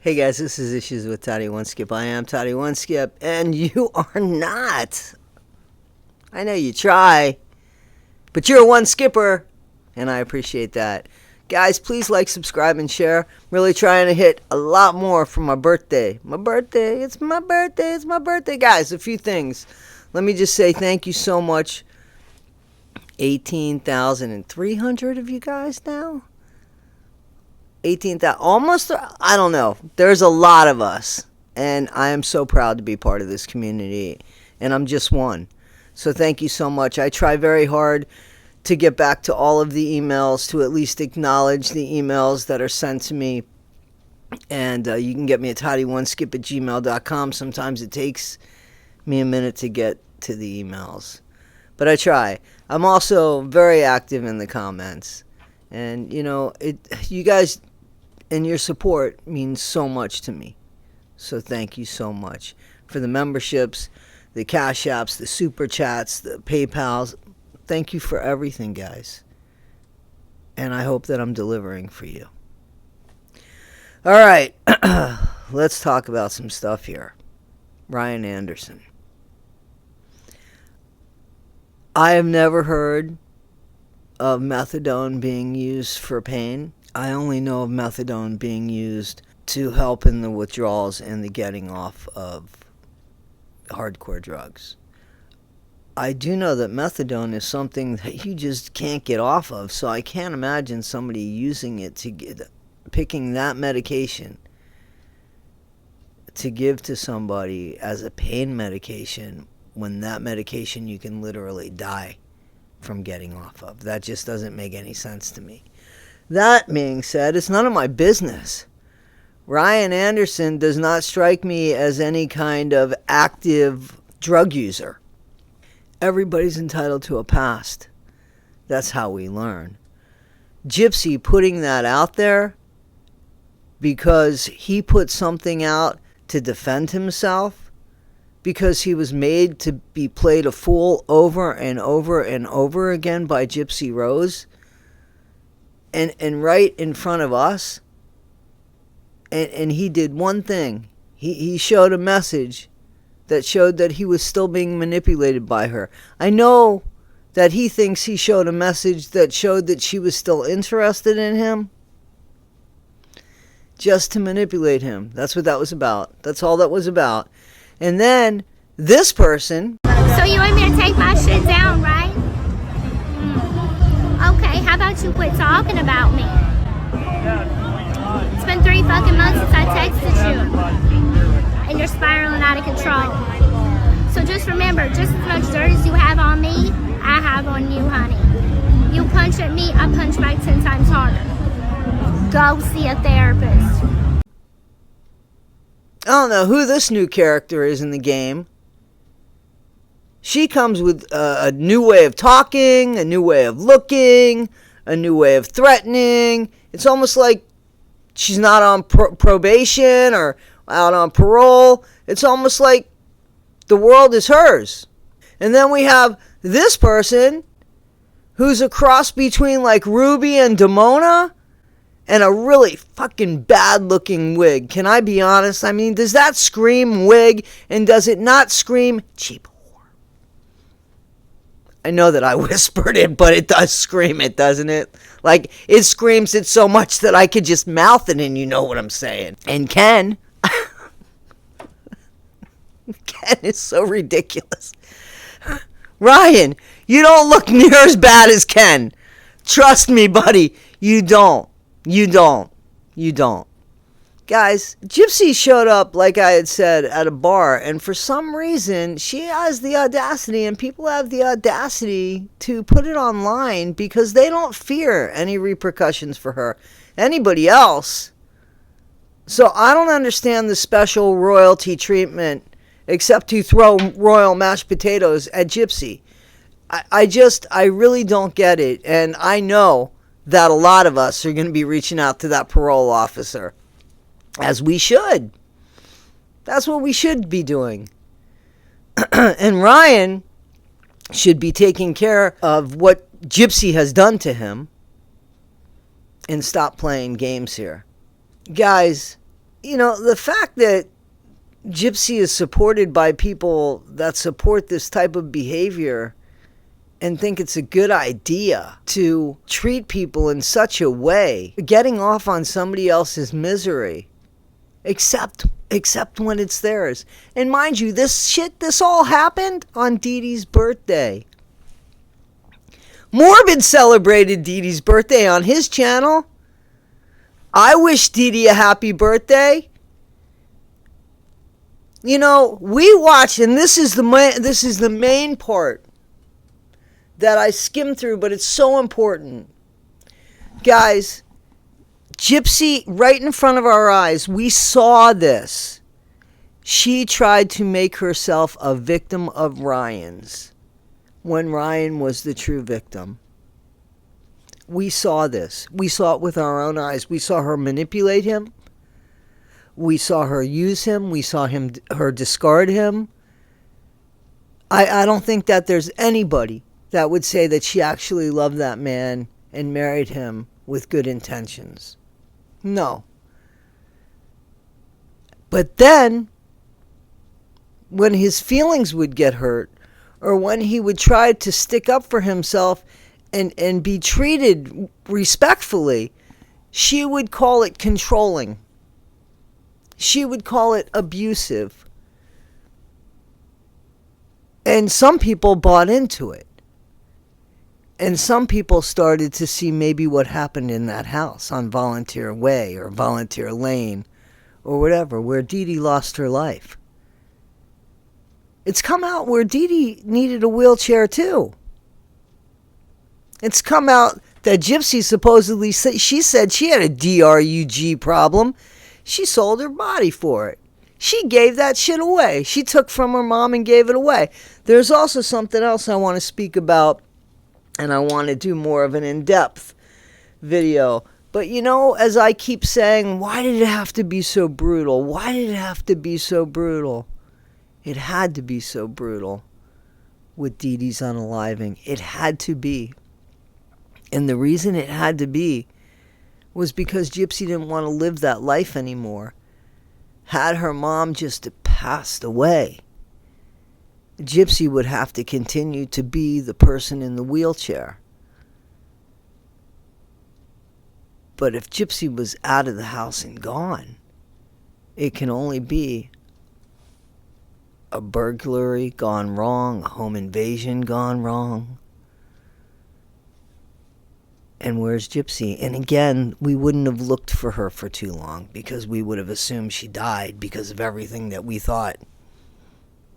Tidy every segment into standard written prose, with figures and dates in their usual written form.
Hey guys, this is Issues with Toddy One Skip. I am Toddy One Skip, and you are not. I know you try, but you're a one skipper, and I appreciate that. Guys, please like, subscribe, and share. Really trying to hit a lot more for my birthday. It's my birthday. Guys, a few things. Let me just say thank you so much. 18,300 of you guys now? 18,000, almost, I don't know. There's a lot of us, and I am so proud to be part of this community, and I'm just one. So thank you so much. I try very hard to get back to all of the emails, to at least acknowledge the emails that are sent to me, and you can get me at toddy1skip@gmail.com. Sometimes it takes me a minute to get to the emails, but I try. I'm also very active in the comments, and you guys and your support means so much to me. So thank you so much for the memberships, the Cash Apps, the Super Chats, the PayPals. Thank you for everything, guys. And I hope that I'm delivering for you. All right, let's talk about some stuff here. Ryan Anderson. I have never heard of methadone being used for pain. I only know of methadone being used to help in the withdrawals and the getting off of hardcore drugs. I do know that methadone is something that you just can't get off of, so I can't imagine somebody using it picking that medication to give to somebody as a pain medication when that medication you can literally die from getting off of. That just doesn't make any sense to me. That being said, it's none of my business. Ryan Anderson does not strike me as any kind of active drug user. Everybody's entitled to a past. That's how we learn. Gypsy putting that out there because he put something out to defend himself, because he was made to be played a fool over and over and over again by Gypsy Rose, and right in front of us, and he did one thing. He showed a message that showed that he was still being manipulated by her. I know that he thinks he showed a message that showed that she was still interested in him, just to manipulate him. That's what that was about. That's all that was about. And then this person... So you want me to take my shit down, right? Okay, how about you quit talking about me? It's been 3 fucking months since I texted you. And you're spiraling out of control. So just remember, just as much dirt as you have on me, I have on you, honey. You punch at me, I punch back 10 times harder. Go see a therapist. I don't know who this new character is in the game. She comes with a new way of talking, a new way of looking, a new way of threatening. It's almost like she's not on probation or out on parole. It's almost like the world is hers. And then we have this person who's a cross between like Ruby and Damona, and a really fucking bad looking wig. Can I be honest? I mean, does that scream wig, and does it not scream cheap whore? I know that I whispered it, but it does scream it, doesn't it? Like, it screams it so much that I could just mouth it and you know what I'm saying. And Ken is so ridiculous. Ryan, you don't look near as bad as Ken. Trust me, buddy, you don't. You don't. Guys, Gypsy showed up, like I had said, at a bar, and for some reason, she has the audacity, and people have the audacity to put it online because they don't fear any repercussions for her. Anybody else. So I don't understand the special royalty treatment, except to throw royal mashed potatoes at Gypsy. I really don't get it, and I know that a lot of us are going to be reaching out to that parole officer, as we should. That's what we should be doing. And Ryan should be taking care of what Gypsy has done to him and stop playing games here. Guys, the fact that Gypsy is supported by people that support this type of behavior and think it's a good idea to treat people in such a way, getting off on somebody else's misery, except when it's theirs. And mind you, this all happened on Dee Dee's birthday. Morbid celebrated Dee Dee's birthday on his channel. I wish Dee Dee a happy birthday. We watched, and this is the main part that I skimmed through, but it's so important. Guys, Gypsy, right in front of our eyes, we saw this. She tried to make herself a victim of Ryan's when Ryan was the true victim. We saw this. We saw it with our own eyes. We saw her manipulate him. We saw her use him. We saw her discard him. I don't think that there's anybody that would say that she actually loved that man and married him with good intentions. No. But then, when his feelings would get hurt, or when he would try to stick up for himself and be treated respectfully, she would call it controlling. She would call it abusive. And some people bought into it. And some people started to see maybe what happened in that house on Volunteer Way or Volunteer Lane or whatever, where Dee Dee lost her life. It's come out where Dee Dee needed a wheelchair too. It's come out that Gypsy supposedly she said she had a DRUG problem. She sold her body for it. She gave that shit away. She took from her mom and gave it away. There's also something else I want to speak about, and I want to do more of an in-depth video. But as I keep saying, why did it have to be so brutal? Why did it have to be so brutal? It had to be so brutal with Dee Dee's unaliving. It had to be. And the reason it had to be was because Gypsy didn't want to live that life anymore. Had her mom just passed away, Gypsy would have to continue to be the person in the wheelchair. But if Gypsy was out of the house and gone, it can only be a burglary gone wrong, a home invasion gone wrong. And where's Gypsy? And again, we wouldn't have looked for her for too long because we would have assumed she died because of everything that we thought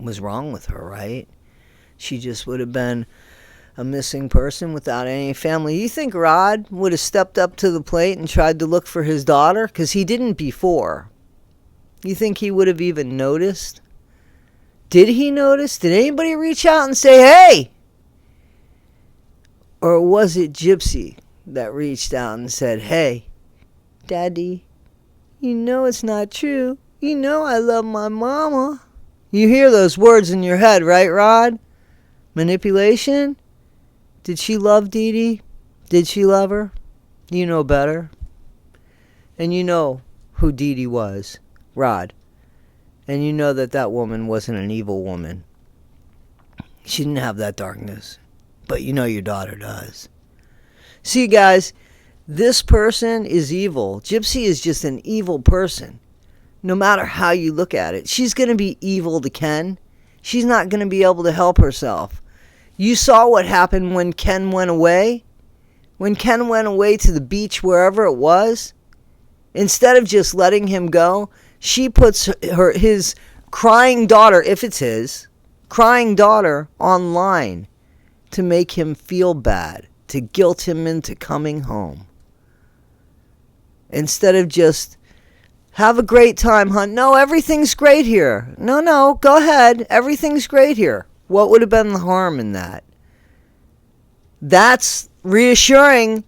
was wrong with her, right? She just would have been a missing person without any family. You think Rod would have stepped up to the plate and tried to look for his daughter? Because he didn't before. You think he would have even noticed? Did he notice? Did anybody reach out and say, hey? Or was it Gypsy that reached out and said, hey, Daddy, it's not true. I love my mama. You hear those words in your head, right, Rod? Manipulation? Did she love Dee Dee? Did she love her? You know better. And you know who Dee Dee was, Rod. And you know that woman wasn't an evil woman. She didn't have that darkness. But your daughter does. See, guys, this person is evil. Gypsy is just an evil person. No matter how you look at it. She's going to be evil to Ken. She's not going to be able to help herself. You saw what happened when Ken went away? When Ken went away to the beach, wherever it was, instead of just letting him go, she puts his crying daughter, if it's his, crying daughter online to make him feel bad, to guilt him into coming home. Instead of just, have a great time, hon. No, everything's great here. No, go ahead. Everything's great here. What would have been the harm in that? That's reassuring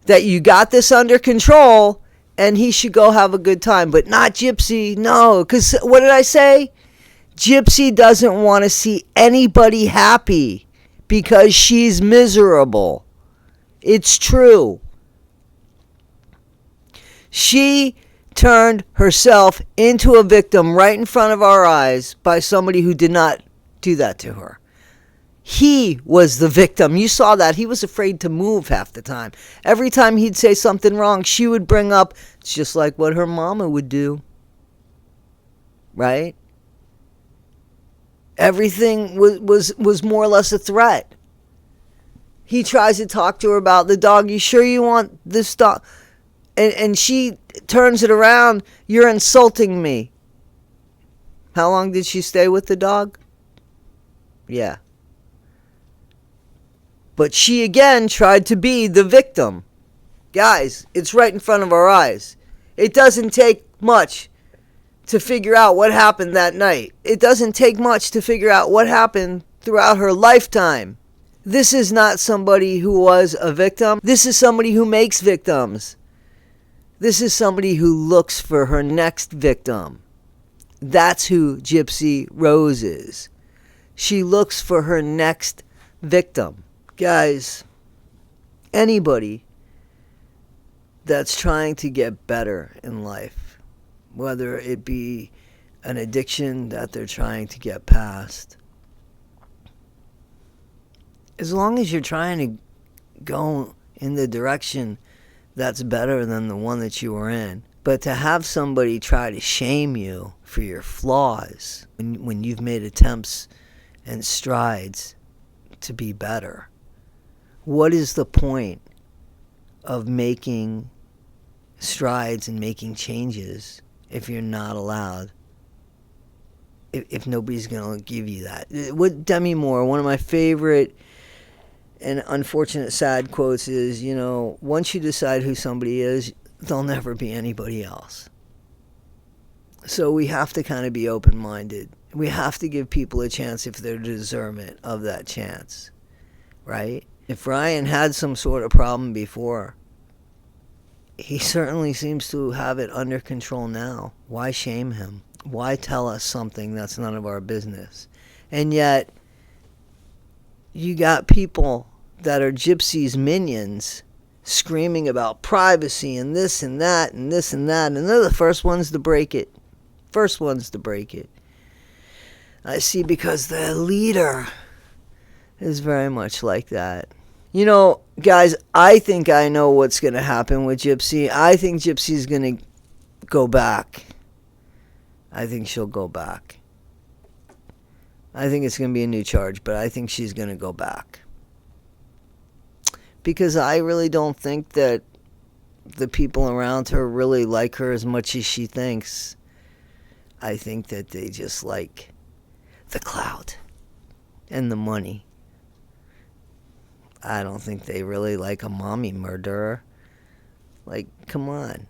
that you got this under control and he should go have a good time. But not Gypsy. No, because what did I say? Gypsy doesn't want to see anybody happy because she's miserable. It's true. She turned herself into a victim right in front of our eyes by somebody who did not do that to her. He was the victim. You saw that. He was afraid to move half the time. Every time he'd say something wrong, she would bring up, it's just like what her mama would do. Right? Everything was more or less a threat. He tries to talk to her about the dog. You sure you want this dog? And she turns it around. You're insulting me. How long did she stay with the dog? Yeah. But she again tried to be the victim. Guys, it's right in front of our eyes. It doesn't take much to figure out what happened that night. It doesn't take much to figure out what happened throughout her lifetime. This is not somebody who was a victim. This is somebody who makes victims. This is somebody who looks for her next victim. That's who Gypsy Rose is. She looks for her next victim. Guys, anybody that's trying to get better in life, whether it be an addiction that they're trying to get past, as long as you're trying to go in the direction that's better than the one that you were in. But to have somebody try to shame you for your flaws when you've made attempts and strides to be better, what is the point of making strides and making changes if you're not allowed? If nobody's going to give you that. What Demi Moore, one of my favorite and unfortunate sad quotes is, once you decide who somebody is, there'll never be anybody else. So we have to kind of be open-minded. We have to give people a chance if they're deserving of that chance, right? If Ryan had some sort of problem before, he certainly seems to have it under control now. Why shame him? Why tell us something that's none of our business? And yet, you got people that are Gypsy's minions screaming about privacy and this and that and this and that, and they're the first ones to break it. First ones to break it. I see, because the leader is very much like that. Guys, I think I know what's going to happen with Gypsy. I think Gypsy's going to go back. I think she'll go back. I think it's going to be a new charge, but I think she's going to go back. Because I really don't think that the people around her really like her as much as she thinks. I think that they just like the clout and the money. I don't think they really like a mommy murderer. Like, come on.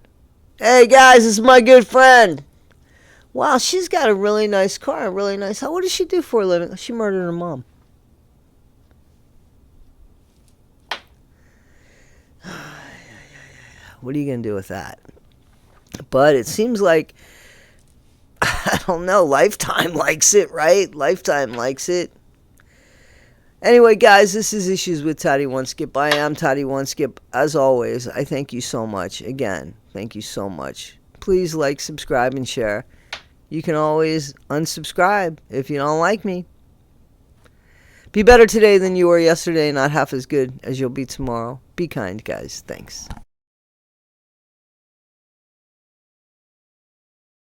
Hey, guys, this is my good friend. Wow, she's got a really nice car, a really nice house. What does she do for a living? She murdered her mom. What are you going to do with that? But it seems like, I don't know, Lifetime likes it, right? Lifetime likes it. Anyway, guys, this is Issues with Toddy One Skip. I am Toddy One Skip. As always, I thank you so much. Again, thank you so much. Please like, subscribe, and share. You can always unsubscribe if you don't like me. Be better today than you were yesterday, not half as good as you'll be tomorrow. Be kind, guys. Thanks.